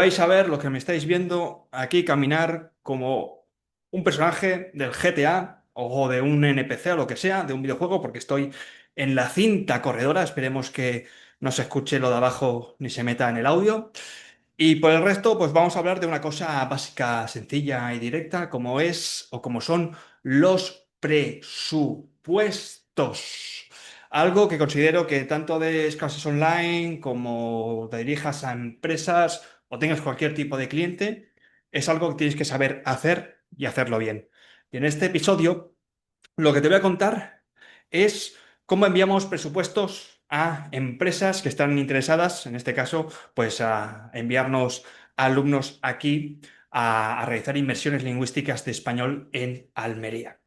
Vais a ver lo que me estáis viendo aquí caminar como un personaje del GTA o de un NPC o lo que sea, de un videojuego, porque estoy en la cinta corredora. Esperemos que no se escuche lo de abajo ni se meta en el audio. Y por el resto, pues vamos a hablar de una cosa básica, sencilla y directa, como es o como son los presupuestos. Algo que considero que tanto des clases online como te dirijas a empresas o tengas cualquier tipo de cliente, es algo que tienes que saber hacer y hacerlo bien. Y en este episodio, lo que te voy a contar es cómo enviamos presupuestos a empresas que están interesadas, en este caso, pues a enviarnos alumnos aquí a realizar inmersiones lingüísticas de español en Almería.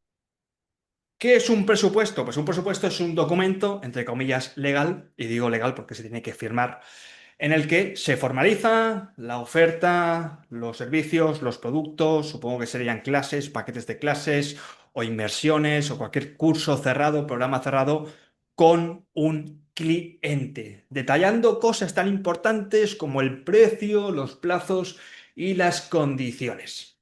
¿Qué es un presupuesto? Pues un presupuesto es un documento, entre comillas, legal, y digo legal porque se tiene que firmar, en el que se formaliza la oferta, los servicios, los productos, supongo que serían clases, paquetes de clases o inmersiones o cualquier curso cerrado, programa cerrado con un cliente, detallando cosas tan importantes como el precio, los plazos y las condiciones.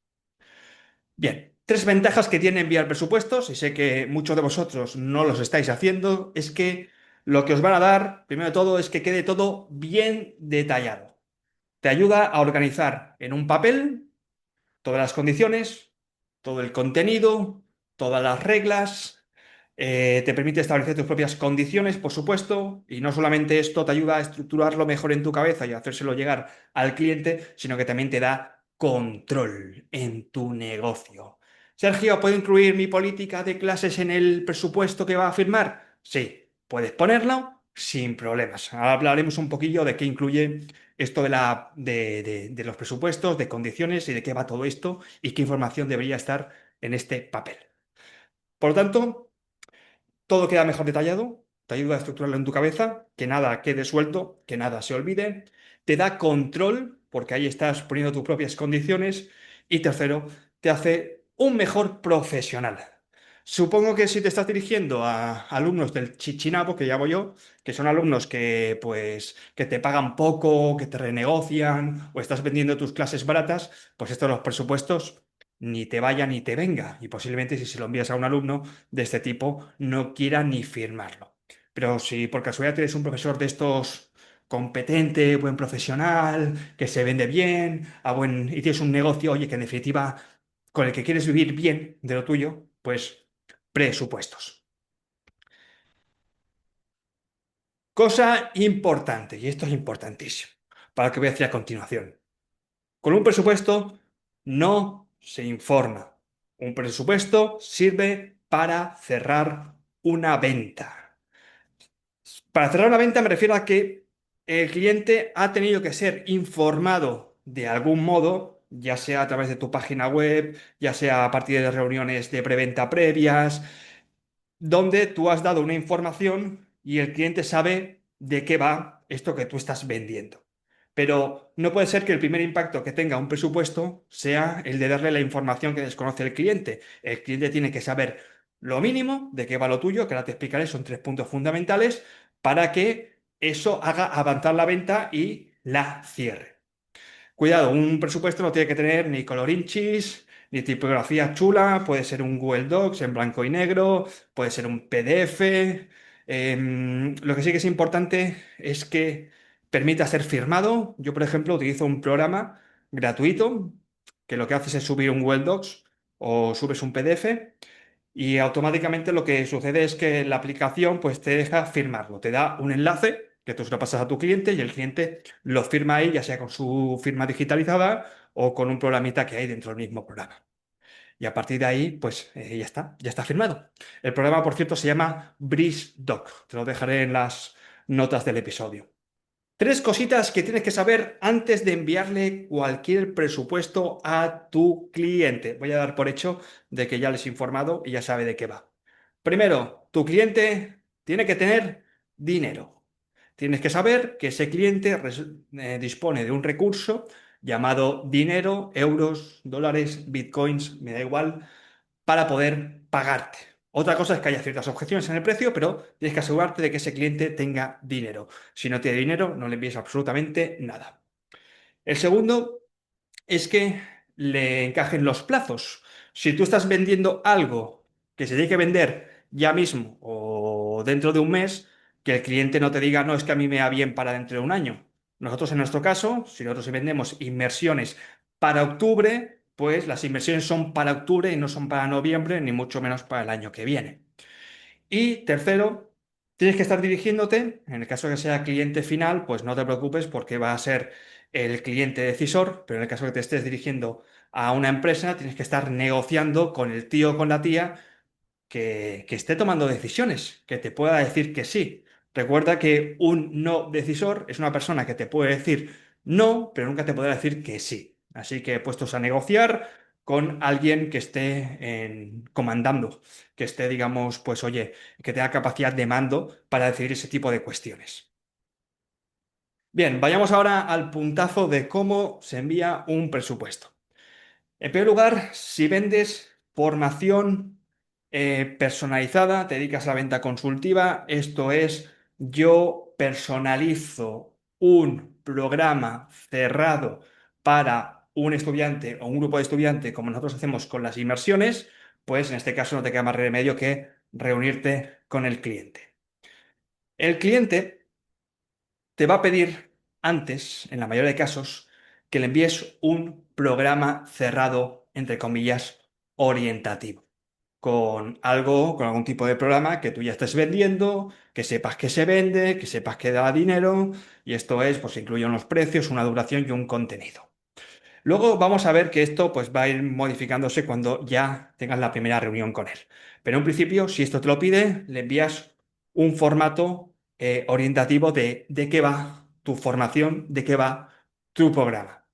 Bien, tres ventajas que tiene enviar presupuestos, y sé que muchos de vosotros no los estáis haciendo, es que lo que os van a dar, primero de todo, es que quede todo bien detallado. Te ayuda a organizar en un papel todas las condiciones, todo el contenido, todas las reglas, te permite establecer tus propias condiciones, por supuesto, y no solamente esto te ayuda a estructurarlo mejor en tu cabeza y a hacérselo llegar al cliente, sino que también te da control en tu negocio. Sergio, ¿puedo incluir mi política de clases en el presupuesto que va a firmar? Sí, puedes ponerlo sin problemas. Ahora hablaremos un poquillo de qué incluye esto de los presupuestos, de condiciones y de qué va todo esto y qué información debería estar en este papel. Por lo tanto, todo queda mejor detallado, te ayuda a estructurarlo en tu cabeza, que nada quede suelto, que nada se olvide, te da control, porque ahí estás poniendo tus propias condiciones, y tercero, te hace un mejor profesional. Supongo que si te estás dirigiendo a alumnos del Chichinabo, que llamo yo, que son alumnos que pues que te pagan poco, que te renegocian o estás vendiendo tus clases baratas, pues estos los presupuestos ni te vaya ni te venga. Y posiblemente si se lo envías a un alumno de este tipo no quiera ni firmarlo. Pero si por casualidad eres un profesor de estos competente, buen profesional, que se vende bien, y tienes un negocio, oye, que en definitiva con el que quieres vivir bien de lo tuyo, pues presupuestos. Cosa importante, y esto es importantísimo, para lo que voy a decir a continuación. Con un presupuesto no se informa. Un presupuesto sirve para cerrar una venta. Para cerrar una venta me refiero a que el cliente ha tenido que ser informado de algún modo, ya sea a través de tu página web, ya sea a partir de reuniones de preventa previas, donde tú has dado una información y el cliente sabe de qué va esto que tú estás vendiendo. Pero no puede ser que el primer impacto que tenga un presupuesto sea el de darle la información que desconoce el cliente. El cliente tiene que saber lo mínimo de qué va lo tuyo, que ahora te explicaré, son tres puntos fundamentales, para que eso haga avanzar la venta y la cierre. Cuidado, un presupuesto no tiene que tener ni colorinchis, ni tipografía chula, puede ser un Google Docs en blanco y negro, puede ser un PDF. Lo que sí que es importante es que permita ser firmado. Yo, por ejemplo, utilizo un programa gratuito que lo que haces es subir un Google Docs o subes un PDF y automáticamente lo que sucede es que la aplicación pues te deja firmarlo, te da un enlace que tú se lo pasas a tu cliente y el cliente lo firma ahí, ya sea con su firma digitalizada o con un programita que hay dentro del mismo programa. Y a partir de ahí, pues ya está firmado. El programa, por cierto, se llama BreezeDoc. Te lo dejaré en las notas del episodio. Tres cositas que tienes que saber antes de enviarle cualquier presupuesto a tu cliente. Voy a dar por hecho de que ya les he informado y ya sabe de qué va. Primero, tu cliente tiene que tener dinero. Tienes que saber que ese cliente dispone de un recurso llamado dinero, euros, dólares, bitcoins, me da igual, para poder pagarte. Otra cosa es que haya ciertas objeciones en el precio, pero tienes que asegurarte de que ese cliente tenga dinero. Si no tiene dinero, no le envíes absolutamente nada. El segundo es que le encajen los plazos. Si tú estás vendiendo algo que se tiene que vender ya mismo o dentro de un mes, que el cliente no te diga, no, es que a mí me va bien para dentro de un año. Nosotros en nuestro caso, si nosotros vendemos inversiones para octubre, pues las inversiones son para octubre y no son para noviembre, ni mucho menos para el año que viene. Y tercero, tienes que estar dirigiéndote, en el caso de que sea cliente final, pues no te preocupes porque va a ser el cliente decisor, pero en el caso de que te estés dirigiendo a una empresa, tienes que estar negociando con el tío o con la tía que esté tomando decisiones, que te pueda decir que sí. Recuerda que un no decisor es una persona que te puede decir no, pero nunca te podrá decir que sí. Así que puestos a negociar con alguien que esté comandando, que esté, digamos, pues oye, que tenga capacidad de mando para decidir ese tipo de cuestiones. Bien, vayamos ahora al puntazo de cómo se envía un presupuesto. En primer lugar, si vendes formación personalizada, te dedicas a la venta consultiva, esto es, yo personalizo un programa cerrado para un estudiante o un grupo de estudiantes, como nosotros hacemos con las inversiones, pues en este caso no te queda más remedio que reunirte con el cliente. El cliente te va a pedir antes, en la mayoría de casos, que le envíes un programa cerrado, entre comillas, orientativo, con algo, con algún tipo de programa que tú ya estés vendiendo, que sepas que se vende, que sepas que da dinero, y esto es, pues incluye unos precios, una duración y un contenido. Luego vamos a ver que esto pues va a ir modificándose cuando ya tengas la primera reunión con él. Pero en un principio, si esto te lo pide, le envías un formato orientativo de qué va tu formación, de qué va tu programa.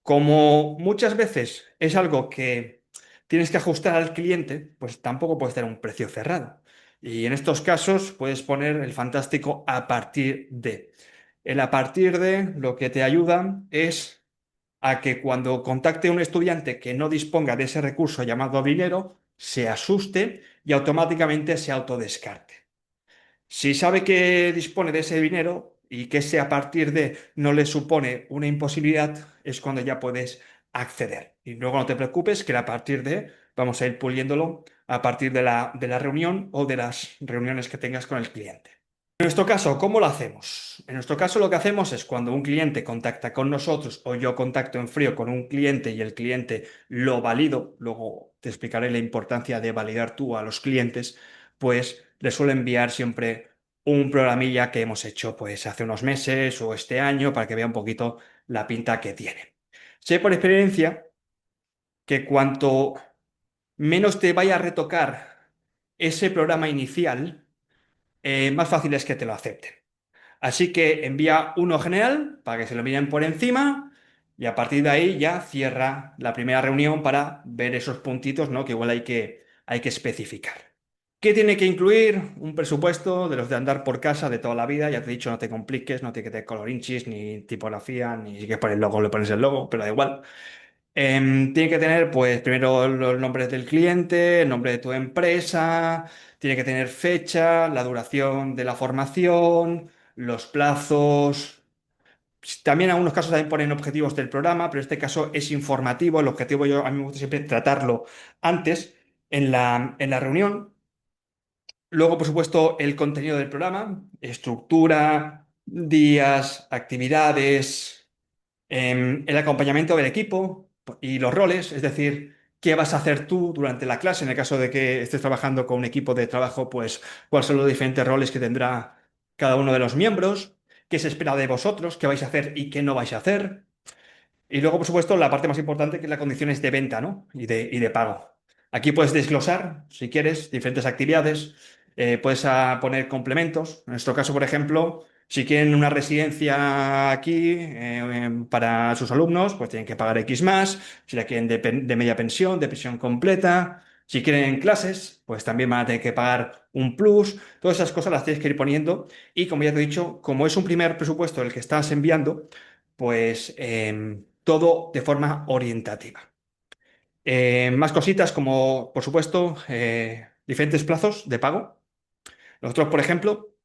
Como muchas veces es algo que tienes que ajustar al cliente, pues tampoco puedes tener un precio cerrado. Y en estos casos puedes poner el fantástico a partir de. El a partir de lo que te ayuda es a que cuando contacte a un estudiante que no disponga de ese recurso llamado dinero, se asuste y automáticamente se autodescarte. Si sabe que dispone de ese dinero y que ese a partir de no le supone una imposibilidad, es cuando ya puedes acceder. Y luego no te preocupes que a partir de vamos a ir puliéndolo a partir de la reunión o de las reuniones que tengas con el cliente. En nuestro caso, ¿cómo lo hacemos? En nuestro caso, lo que hacemos es cuando un cliente contacta con nosotros o yo contacto en frío con un cliente y el cliente lo valido, luego te explicaré la importancia de validar tú a los clientes, pues le suelo enviar siempre un programilla que hemos hecho pues hace unos meses o este año para que vea un poquito la pinta que tiene. Sé por experiencia que cuanto menos te vaya a retocar ese programa inicial, más fácil es que te lo acepten. Así que envía uno general para que se lo miren por encima y a partir de ahí ya cierra la primera reunión para ver esos puntitos, ¿no? Que igual hay que especificar. ¿Qué tiene que incluir? Un presupuesto de los de andar por casa de toda la vida. Ya te he dicho, no te compliques, no tiene que tener colorinchis, ni tipografía, ni si quieres poner el logo, le pones el logo, pero da igual. Tiene que tener, pues, primero los nombres del cliente, el nombre de tu empresa, tiene que tener fecha, la duración de la formación, los plazos. También en algunos casos también ponen objetivos del programa, pero en este caso es informativo. El objetivo yo a mí me gusta siempre tratarlo antes en la reunión. Luego, por supuesto, el contenido del programa, estructura, días, actividades, el acompañamiento del equipo y los roles, es decir, qué vas a hacer tú durante la clase en el caso de que estés trabajando con un equipo de trabajo, pues cuáles son los diferentes roles que tendrá cada uno de los miembros, qué se espera de vosotros, qué vais a hacer y qué no vais a hacer. Y luego, por supuesto, la parte más importante que es las condiciones de venta, ¿no? Y de pago. Aquí puedes desglosar, si quieres, diferentes actividades, puedes poner complementos. En nuestro caso, por ejemplo, si quieren una residencia aquí para sus alumnos, pues tienen que pagar X más. Si la quieren de media pensión, de pensión completa. Si quieren clases, pues también van a tener que pagar un plus. Todas esas cosas las tienes que ir poniendo. Y como ya te he dicho, como es un primer presupuesto el que estás enviando, pues todo de forma orientativa. Más cositas como, por supuesto, diferentes plazos de pago. Nosotros, por ejemplo,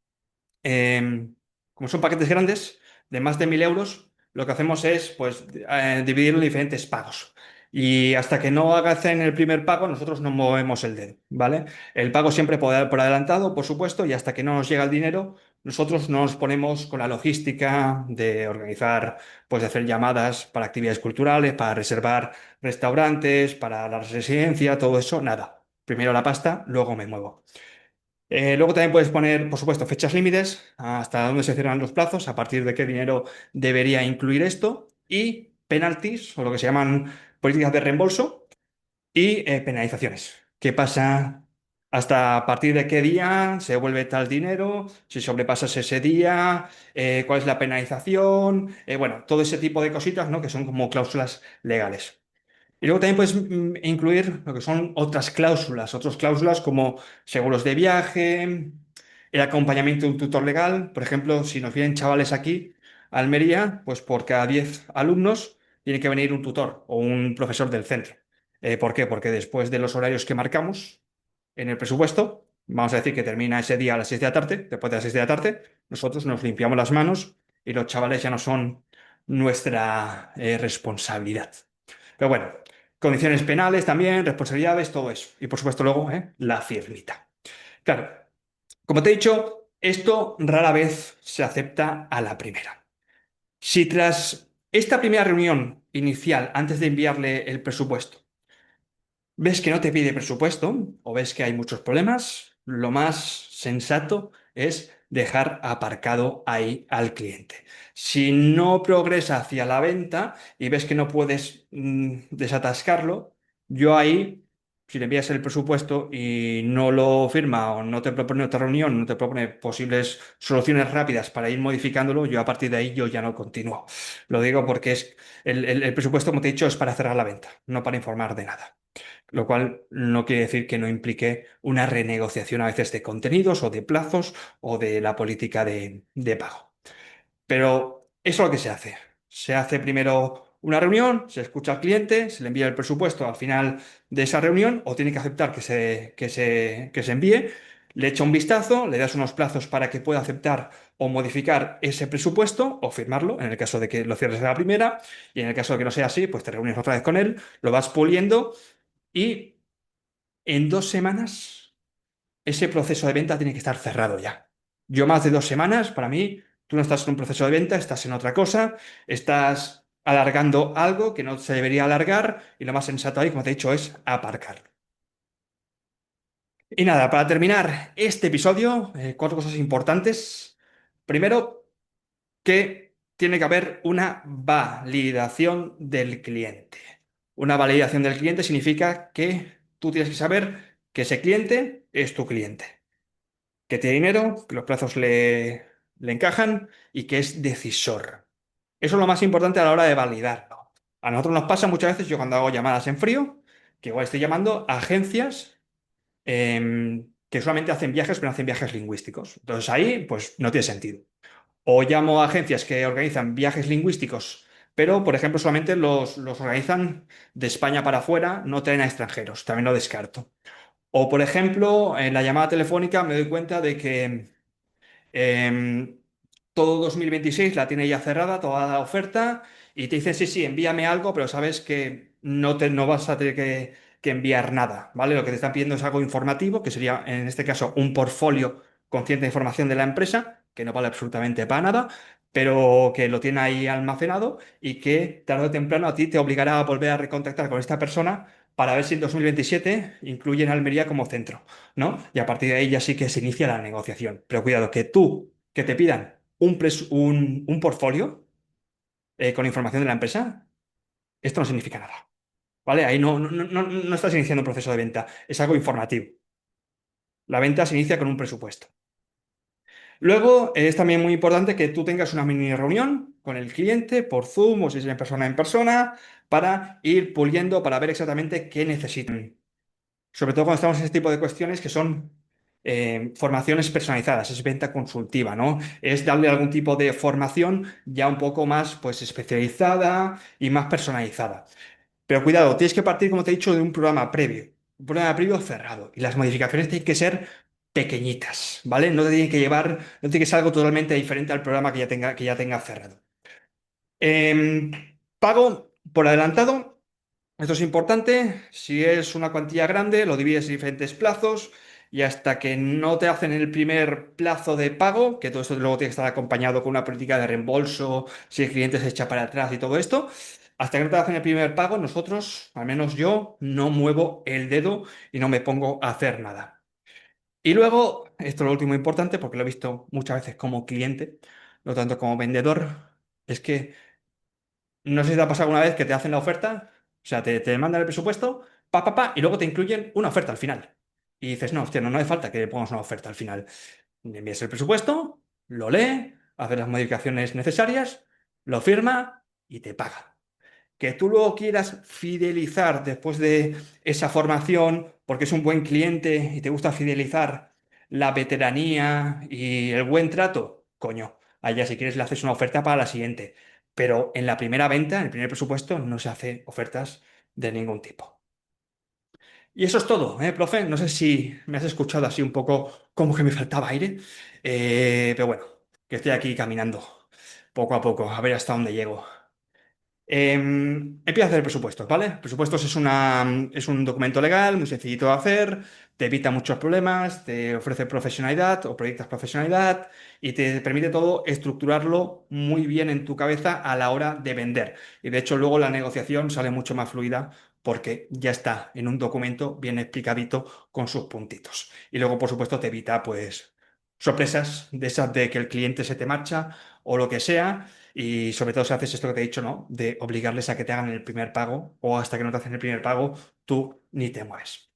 como son paquetes grandes de más de 1.000 euros, lo que hacemos es pues dividirlo en diferentes pagos. Y hasta que no hacen el primer pago, nosotros no movemos el dedo, ¿vale? El pago siempre por adelantado, por supuesto, y hasta que no nos llega el dinero, nosotros no nos ponemos con la logística de organizar, pues de hacer llamadas para actividades culturales, para reservar restaurantes, para la residencia, todo eso, nada. Primero la pasta, luego me muevo. Luego también puedes poner, por supuesto, fechas límites, hasta dónde se cierran los plazos, a partir de qué dinero debería incluir esto, y penalties, o lo que se llaman políticas de reembolso, y penalizaciones. ¿Qué pasa? ¿Hasta a partir de qué día se devuelve tal dinero? Si sobrepasas ese día, ¿cuál es la penalización? Bueno, todo ese tipo de cositas, ¿no? Que son como cláusulas legales. Y luego también puedes incluir lo que son otras cláusulas como seguros de viaje, el acompañamiento de un tutor legal. Por ejemplo, si nos vienen chavales aquí a Almería, pues por cada 10 alumnos tiene que venir un tutor o un profesor del centro. ¿Por qué? Porque después de los horarios que marcamos en el presupuesto, vamos a decir que termina ese día a las 6 de la tarde, después de las 6 de la tarde, nosotros nos limpiamos las manos y los chavales ya no son nuestra responsabilidad. Pero bueno, condiciones penales también, responsabilidades, todo eso. Y por supuesto luego, la firmita. Claro, como te he dicho, esto rara vez se acepta a la primera. Si tras esta primera reunión inicial, antes de enviarle el presupuesto, ves que no te pide presupuesto o ves que hay muchos problemas, lo más sensato es dejar aparcado ahí al cliente. Si no progresa hacia la venta y ves que no puedes desatascarlo, yo ahí, si le envías el presupuesto y no lo firma o no te propone otra reunión, no te propone posibles soluciones rápidas para ir modificándolo, yo a partir de ahí yo ya no continúo. Lo digo porque es el presupuesto, como te he dicho, es para cerrar la venta, no para informar de nada, lo cual no quiere decir que no implique una renegociación a veces de contenidos o de plazos o de la política de pago. Pero eso es lo que se hace. Se hace primero una reunión, se escucha al cliente, se le envía el presupuesto al final de esa reunión o tiene que aceptar que se envíe, le echa un vistazo, le das unos plazos para que pueda aceptar o modificar ese presupuesto o firmarlo, en el caso de que lo cierres a la primera, y en el caso de que no sea así, pues te reúnes otra vez con él, lo vas puliendo y en 2 semanas ese proceso de venta tiene que estar cerrado ya. Yo más de 2 semanas, para mí, tú no estás en un proceso de venta, estás en otra cosa, estás alargando algo que no se debería alargar y lo más sensato ahí, como te he dicho, es aparcar. Y nada, para terminar este episodio, 4 cosas importantes. Primero, que tiene que haber una validación del cliente. Una validación del cliente significa que tú tienes que saber que ese cliente es tu cliente, que tiene dinero, que los plazos le encajan y que es decisor. Eso es lo más importante a la hora de validarlo. A nosotros nos pasa muchas veces, yo cuando hago llamadas en frío, que igual estoy llamando a agencias que solamente hacen viajes, pero no hacen viajes lingüísticos. Entonces ahí, pues no tiene sentido. O llamo a agencias que organizan viajes lingüísticos, pero, por ejemplo, solamente los organizan de España para afuera, no traen a extranjeros. También lo descarto. O, por ejemplo, en la llamada telefónica me doy cuenta de que Em, todo 2026 la tiene ya cerrada, toda la oferta, y te dicen, sí, sí, envíame algo, pero sabes que no vas a tener que enviar nada, ¿vale? Lo que te están pidiendo es algo informativo, que sería, en este caso, un portfolio con cierta información de la empresa, que no vale absolutamente para nada, pero que lo tiene ahí almacenado y que tarde o temprano a ti te obligará a volver a recontactar con esta persona para ver si en 2027 incluyen Almería como centro, ¿no? Y a partir de ahí ya sí que se inicia la negociación. Pero cuidado, que te pidan un portfolio con información de la empresa, esto no significa nada, ¿vale? Ahí no estás iniciando un proceso de venta, es algo informativo. La venta se inicia con un presupuesto. Luego, es también muy importante que tú tengas una mini reunión con el cliente por Zoom o si es en persona, para ir puliendo, para ver exactamente qué necesitan. Sobre todo cuando estamos en este tipo de cuestiones que son formaciones personalizadas, es venta consultiva, ¿no? Es darle algún tipo de formación ya un poco más pues especializada y más personalizada. Pero cuidado, tienes que partir, como te he dicho, de un programa previo cerrado. Y las modificaciones tienen que ser pequeñitas, ¿vale? No te tienen que llevar, no tiene que ser algo totalmente diferente al programa que ya tenga cerrado. Em, Pago por adelantado. Esto es importante. Si es una cuantía grande, lo divides en diferentes plazos y hasta que no te hacen el primer plazo de pago, que todo esto luego tiene que estar acompañado con una política de reembolso, si el cliente se echa para atrás y todo esto, hasta que no te hacen el primer pago, nosotros, al menos yo, no muevo el dedo y no me pongo a hacer nada. Y luego, esto es lo último importante, porque lo he visto muchas veces como cliente, no tanto como vendedor, es que no sé si te ha pasado alguna vez que te hacen la oferta, o sea, te mandan el presupuesto, y luego te incluyen una oferta al final. Y dices, no, hostia, no hace falta que le pongas una oferta al final. Le envías el presupuesto, lo lee, hace las modificaciones necesarias, lo firma y te paga. Que tú luego quieras fidelizar después de esa formación, porque es un buen cliente y te gusta fidelizar la veteranía y el buen trato, coño, allá si quieres le haces una oferta para la siguiente. Pero en la primera venta, en el primer presupuesto, no se hace ofertas de ningún tipo. Y eso es todo, profe? No sé si me has escuchado así un poco como que me faltaba aire, pero bueno, que estoy aquí caminando poco a poco, a ver hasta dónde llego. Empieza a hacer presupuestos, ¿vale? Presupuestos es un documento legal muy sencillito de hacer, te evita muchos problemas, te ofrece profesionalidad o proyectas profesionalidad y te permite todo estructurarlo muy bien en tu cabeza a la hora de vender. Y de hecho luego la negociación sale mucho más fluida porque ya está en un documento bien explicadito con sus puntitos. Y luego, por supuesto, te evita pues sorpresas de esas de que el cliente se te marcha o lo que sea. Y sobre todo si haces esto que te he dicho, ¿no? De obligarles a que te hagan el primer pago o hasta que no te hacen el primer pago, tú ni te mueves.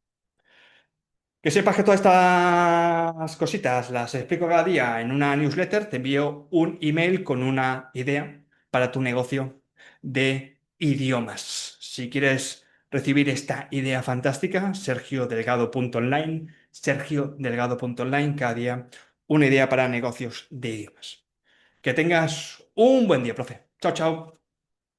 Que sepas que todas estas cositas las explico cada día en una newsletter, te envío un email con una idea para tu negocio de idiomas. Si quieres recibir esta idea fantástica, sergiodelgado.online, sergiodelgado.online, cada día una idea para negocios de idiomas. Que tengas un buen día, profe. Chao, chao.